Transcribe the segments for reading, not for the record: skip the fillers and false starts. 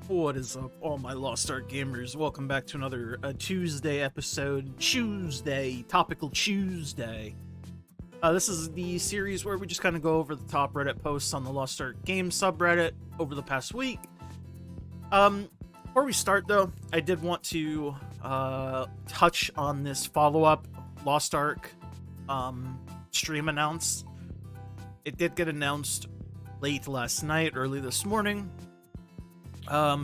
What is up, all my Lost Ark gamers? Welcome back to another Tuesday episode. Topical Tuesday. This is the series where we just kind of go over the top Reddit posts on the Lost Ark game subreddit over the past week. Before we start, though, I did want to touch on this follow-up Lost Ark stream announce. It did get announced late last night, early this morning.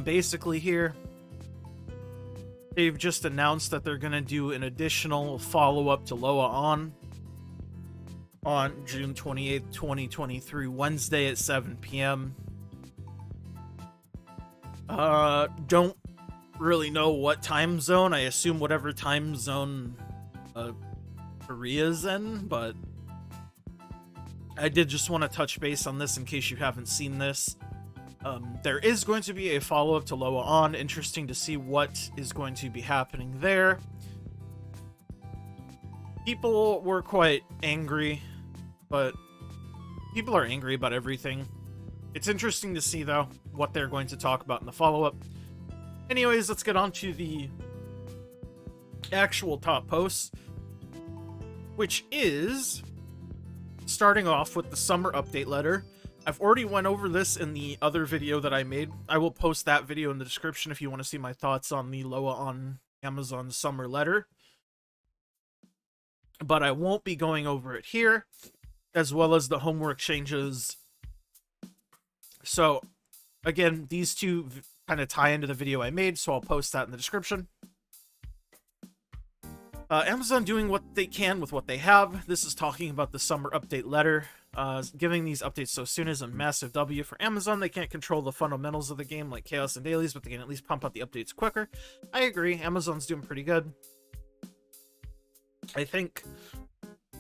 Basically here, they've just announced that they're gonna do an additional follow-up to Loa on June 28th, 2023, Wednesday at 7 p.m. Don't really know what time zone. I assume whatever time zone Korea's in, but I did just want to touch base on this in case you haven't seen this. There is going to be a follow-up to Loa On. Interesting to see what is going to be happening there. People were quite angry, but people are angry about everything. It's interesting to see, though, what they're going to talk about in the follow-up. Anyways, let's get on to the actual top posts, which is starting off with the summer update letter. I've already went over this in the other video that I made. I will post that video in the description if you want to see my thoughts on the Loa on Amazon summer letter. But I won't be going over it here, as well as the homework changes. So, again, these two kind of tie into the video I made, so I'll post that in the description. Amazon doing what they can with what they have. This is talking about the summer update letter. Giving these updates so soon is a massive W for Amazon. They can't control the fundamentals of the game like chaos and dailies, but they can at least pump out the updates quicker. I agree. Amazon's doing pretty good. I think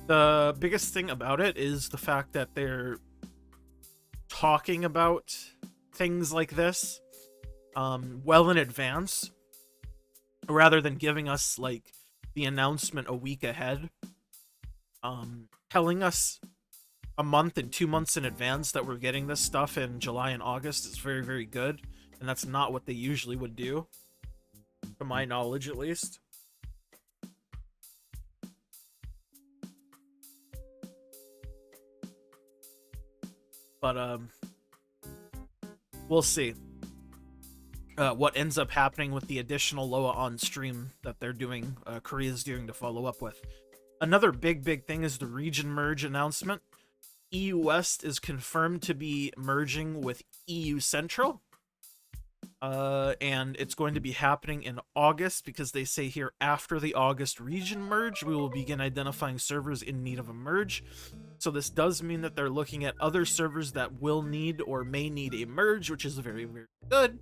the biggest thing about it is the fact that they're talking about things like this well in advance, rather than giving us like the announcement a week ahead. Telling us a month and 2 months in advance that we're getting this stuff in July and August is very, very good. And that's not what they usually would do, to my knowledge at least. But we'll see what ends up happening with the additional Loa on stream that they're doing, Korea's doing, to follow up with. Another big thing is the region merge announcement. EU West is confirmed to be merging with EU Central. And it's going to be happening in August, because they say here after the August region merge, we will begin identifying servers in need of a merge. So this does mean that they're looking at other servers that will need or may need a merge, which is very, very good.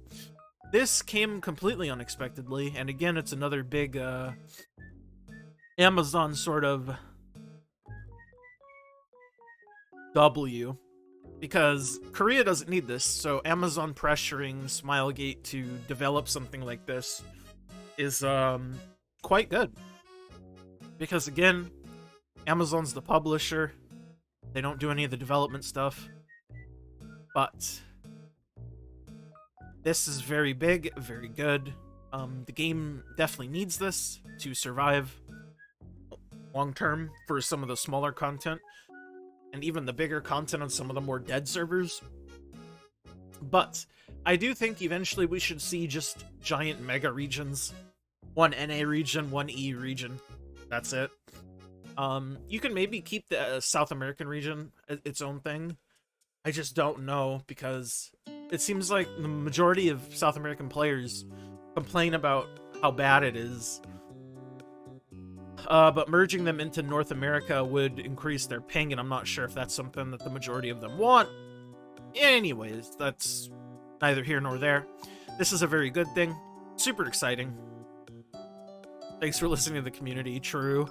This came completely unexpectedly, and again, it's another big Amazon sort of W, because Korea doesn't need this, so Amazon pressuring Smilegate to develop something like this is quite good. Because again, Amazon's the publisher, they don't do any of the development stuff, but this is very big, very good. The game definitely needs this to survive long term for some of the smaller content, and even the bigger content on some of the more dead servers. But I do think eventually we should see just giant mega regions. One NA region, one E region. That's it. You can maybe keep the South American region its own thing. I just don't know, because it seems like the majority of South American players complain about how bad it is. But merging them into North America would increase their ping, and I'm not sure if that's something that the majority of them want. Anyways, that's neither here nor there. This is a very good thing. Super exciting. Thanks for listening to the community, true.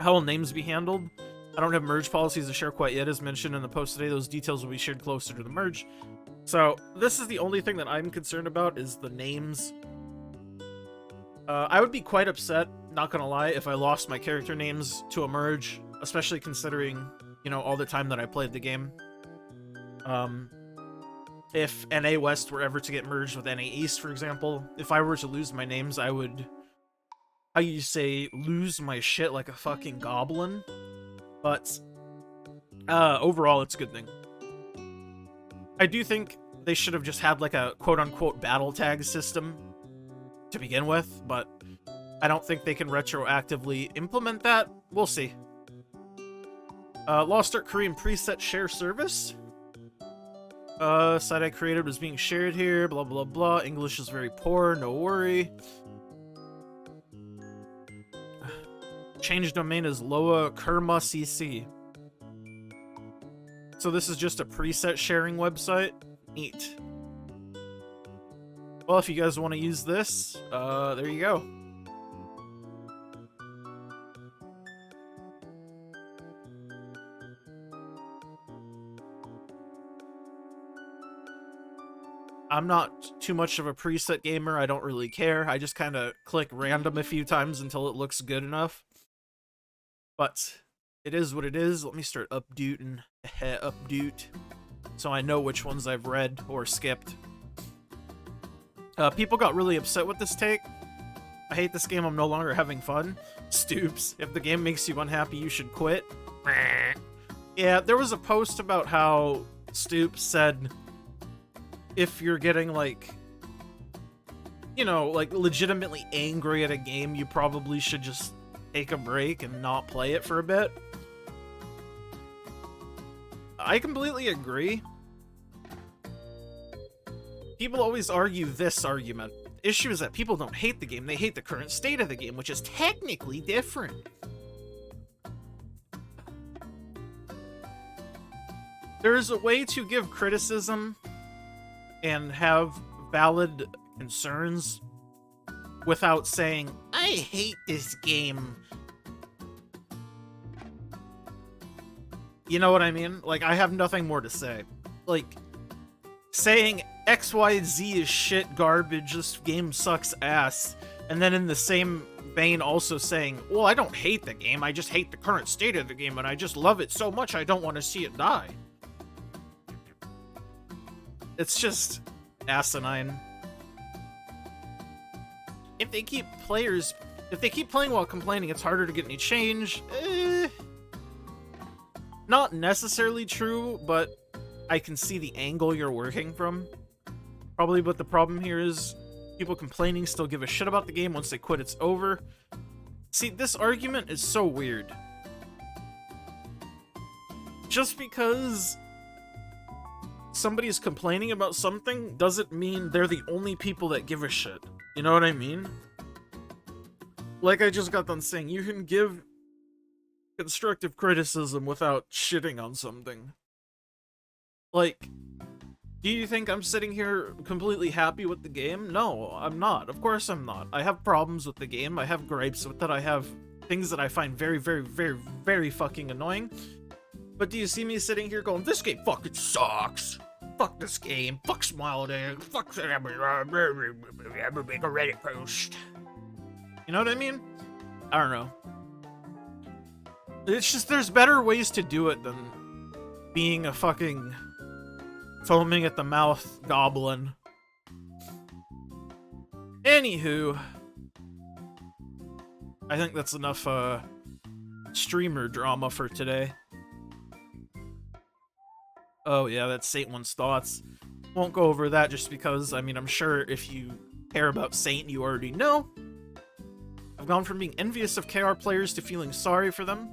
How will names be handled? I don't have merge policies to share quite yet, as mentioned in the post today. Those details will be shared closer to the merge. So, this is the only thing that I'm concerned about, is the names. I would be quite upset, not gonna lie, if I lost my character names to a merge, especially considering, you know, all the time that I played the game. If NA West were ever to get merged with NA East, for example, if I were to lose my names, I would, how you say, lose my shit like a fucking goblin. But overall, it's a good thing. I do think they should have just had like a quote-unquote battle tag system to begin with, but I don't think they can retroactively implement that. We'll see. Lost Ark Korean preset share service. Site I created was being shared here, blah blah blah. English is very poor, no worry. Change domain is Loa Kerma CC. So this is just a preset sharing website? Neat. Well, if you guys want to use this, there you go. I'm not too much of a preset gamer. I don't really care. I just kind of click random a few times until it looks good enough. But it is what it is. Let me start updating Updute so I know which ones I've read or skipped. People got really upset with this take. I hate this game. I'm no longer having fun. Stoops. If the game makes you unhappy, you should quit. Yeah, there was a post about how Stoops said, if you're getting, like, you know, like, legitimately angry at a game, you probably should just take a break and not play it for a bit. I completely agree. People always argue this argument. The issue is that people don't hate the game, they hate the current state of the game, which is technically different. There's a way to give criticism and have valid concerns without saying, I hate this game. You know what I mean? Like, I have nothing more to say. Like, saying XYZ is shit garbage, this game sucks ass, and then in the same vein also saying, well, I don't hate the game, I just hate the current state of the game, and I just love it so much I don't want to see it die. It's just asinine. If they keep playing while complaining, it's harder to get any change. Not necessarily true, but I can see the angle you're working from. Probably what the problem here is, people complaining still give a shit about the game. Once they quit, it's over. See, this argument is so weird. Just because somebody's complaining about something doesn't mean they're the only people that give a shit. You know what I mean? Like I just got done saying, you can give constructive criticism without shitting on something. Like, do you think I'm sitting here completely happy with the game? No, I'm not. Of course I'm not. I have problems with the game. I have gripes with it. I have things that I find very, very, very, very fucking annoying. But do you see me sitting here going, this game fucking sucks. Fuck this game. Fuck Smile Day. Fuck ever make a Reddit post. You know what I mean? I don't know. It's just there's better ways to do it than being a fucking foaming at the mouth goblin. Anywho, I think that's enough streamer drama for today. Oh yeah, that's Saint One's thoughts. Won't go over that just because, I mean, I'm sure if you care about Saint, you already know. I've gone from being envious of KR players to feeling sorry for them.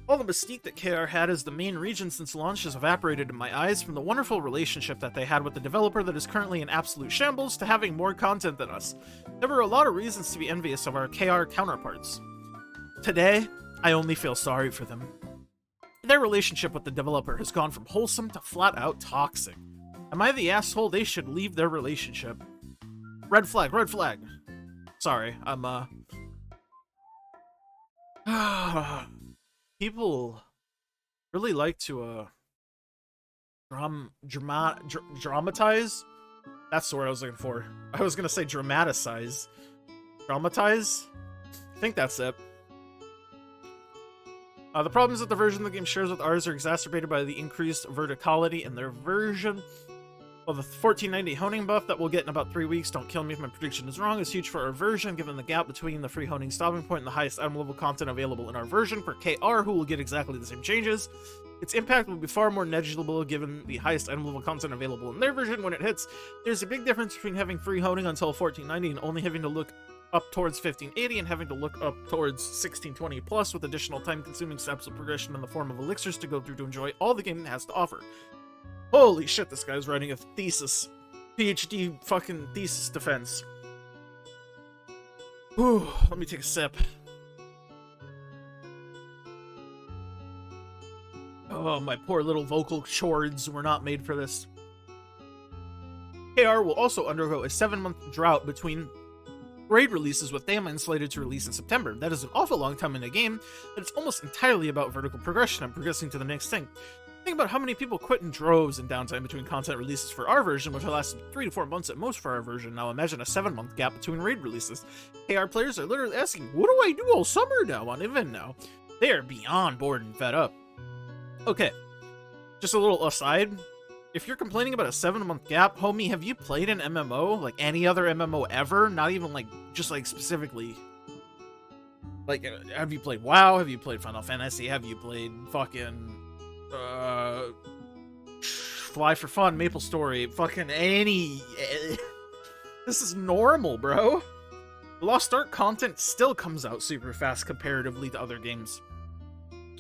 All the mystique that KR had as the main region since launch has evaporated in my eyes, from the wonderful relationship that they had with the developer that is currently in absolute shambles to having more content than us. There were a lot of reasons to be envious of our KR counterparts. Today, I only feel sorry for them. Their relationship with the developer has gone from wholesome to flat-out toxic. Am I the asshole? They should leave their relationship. Red flag, red flag. Sorry, I'm, people really like to, dramatize? That's the word I was looking for. I was gonna say dramatize. Dramatize? I think that's it. The problems that the version the game shares with ours are exacerbated by the increased verticality in their version. Well, the 1490 honing buff that we'll get in about 3 weeks, don't kill me if my prediction is wrong, is huge for our version, given the gap between the free honing stopping point and the highest item level content available in our version for KR, who will get exactly the same changes. Its impact will be far more negligible given the highest item level content available in their version when it hits. There's a big difference between having free honing until 1490 and only having to look up towards 1580 and having to look up towards 1620 plus with additional time-consuming steps of progression in the form of elixirs to go through to enjoy all the game has to offer. Holy shit, this guy's writing a thesis. PhD fucking thesis defense. Whew, let me take a sip. Oh, my poor little vocal chords were not made for this. KR will also undergo a 7-month drought between raid releases, with Daemon slated to release in September. That is an awful long time in a game, but it's almost entirely about vertical progression and progressing to the next thing. Think about how many people quit in droves in downtime between content releases for our version, which will last 3 to 4 months at most for our version. Now imagine a 7-month gap between raid releases. KR players are literally asking, what do I do all summer now on event now? They are beyond bored and fed up. Okay, just a little aside. If you're complaining about a 7-month gap, homie, have you played an MMO? Like any other MMO ever? Not even like, just like specifically. Like, have you played WoW? Have you played Final Fantasy? Have you played fucking, Fly for Fun, Maple Story, fucking any... This is normal, bro. Lost Ark content still comes out super fast comparatively to other games.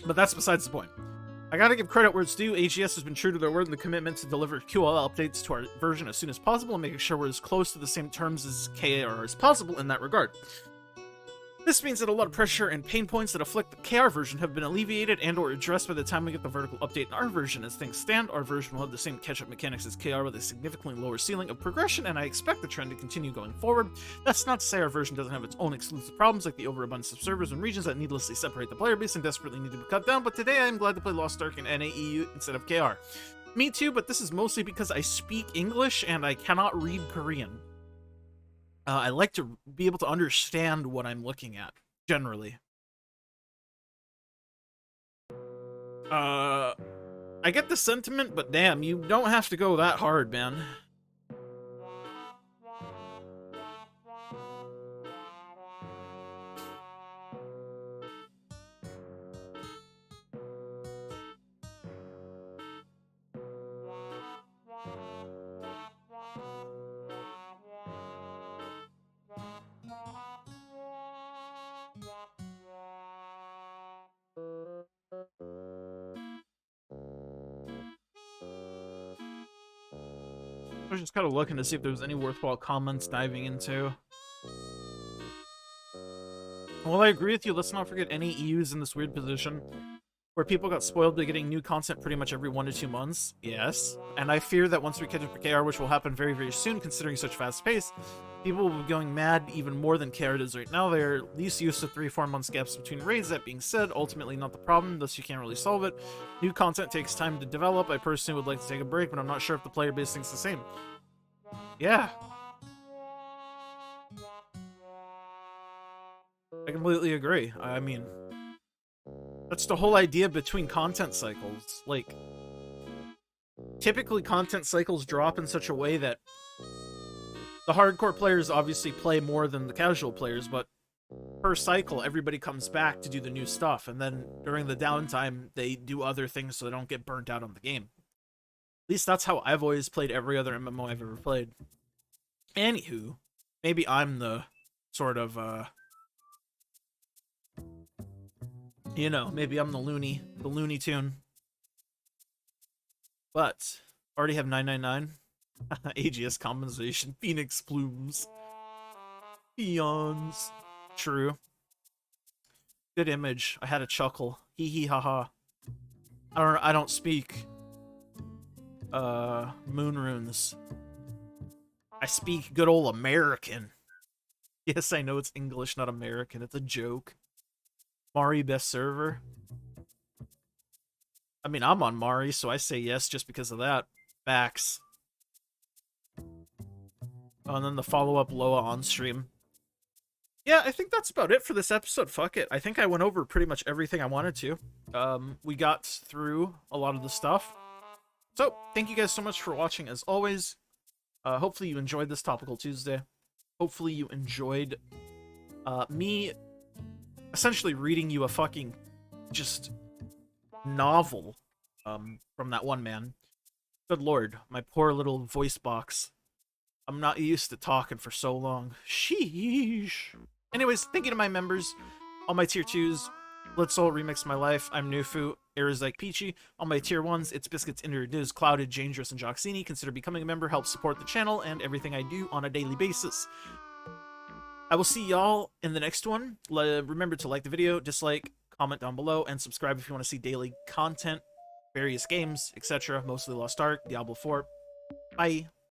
But that's besides the point. I gotta give credit where it's due. AGS has been true to their word in the commitment to deliver QL updates to our version as soon as possible and making sure we're as close to the same terms as KR as possible in that regard. This means that a lot of pressure and pain points that afflict the KR version have been alleviated and or addressed by the time we get the vertical update in our version. As things stand, our version will have the same catch-up mechanics as KR with a significantly lower ceiling of progression, and I expect the trend to continue going forward. That's not to say our version doesn't have its own exclusive problems, like the overabundance of servers and regions that needlessly separate the player base and desperately need to be cut down, but today I am glad to play Lost Ark in NAEU instead of KR. Me too, but this is mostly because I speak English and I cannot read Korean. I like to be able to understand what I'm looking at, generally. I get the sentiment, but damn, you don't have to go that hard, man. I was just kind of looking to see if there was any worthwhile comments diving into. Well, I agree with you. Let's not forget any EU's in this weird position where people got spoiled by getting new content pretty much every 1 to 2 months. Yes. And I fear that once we catch up to KR, which will happen very, very soon, considering such fast pace, people will be going mad even more than KR does right now. They're at least used to 3-4 months gaps between raids. That being said, ultimately not the problem, thus you can't really solve it. New content takes time to develop. I personally would like to take a break, but I'm not sure if the player base thinks the same. Yeah. I completely agree. I mean, that's the whole idea between content cycles. Like, typically content cycles drop in such a way that the hardcore players obviously play more than the casual players, but per cycle, everybody comes back to do the new stuff, and then during the downtime, they do other things so they don't get burnt out on the game. At least that's how I've always played every other MMO I've ever played. Anywho, maybe I'm the sort of, you know, maybe I'm the Looney Tune. But, already have 999. AGS compensation, Phoenix plumes. Peons. True. Good image. I had a chuckle. Hee hee ha ha. I don't speak moon runes. I speak good old American. Yes, I know it's English, not American. It's a joke. Mari best server. I mean, I'm on Mari, so I say yes just because of that. Facts. Oh, and then the follow-up Loa on stream. Yeah, I think that's about it for this episode. Fuck it. I think I went over pretty much everything I wanted to. We got through a lot of the stuff. So, thank you guys so much for watching as always. Hopefully you enjoyed this Topical Tuesday. Hopefully you enjoyed me essentially reading you a fucking just novel from that one man. Good lord, my poor little voice box. I'm not used to talking for so long. Sheesh. Anyways, thank you to my members, all my tier 2s. Let's All Remix My Life, I'm Nufu, Errors Like Peachy. All my tier 1s, It's Biscuits, Introduce, Clouded, Dangerous, and Joxini. Consider becoming a member, help support the channel and everything I do on a daily basis. I will see y'all in the next one. Remember to like the video, dislike, comment down below, and subscribe if you want to see daily content, various games, etc. Mostly Lost Ark, Diablo 4. Bye.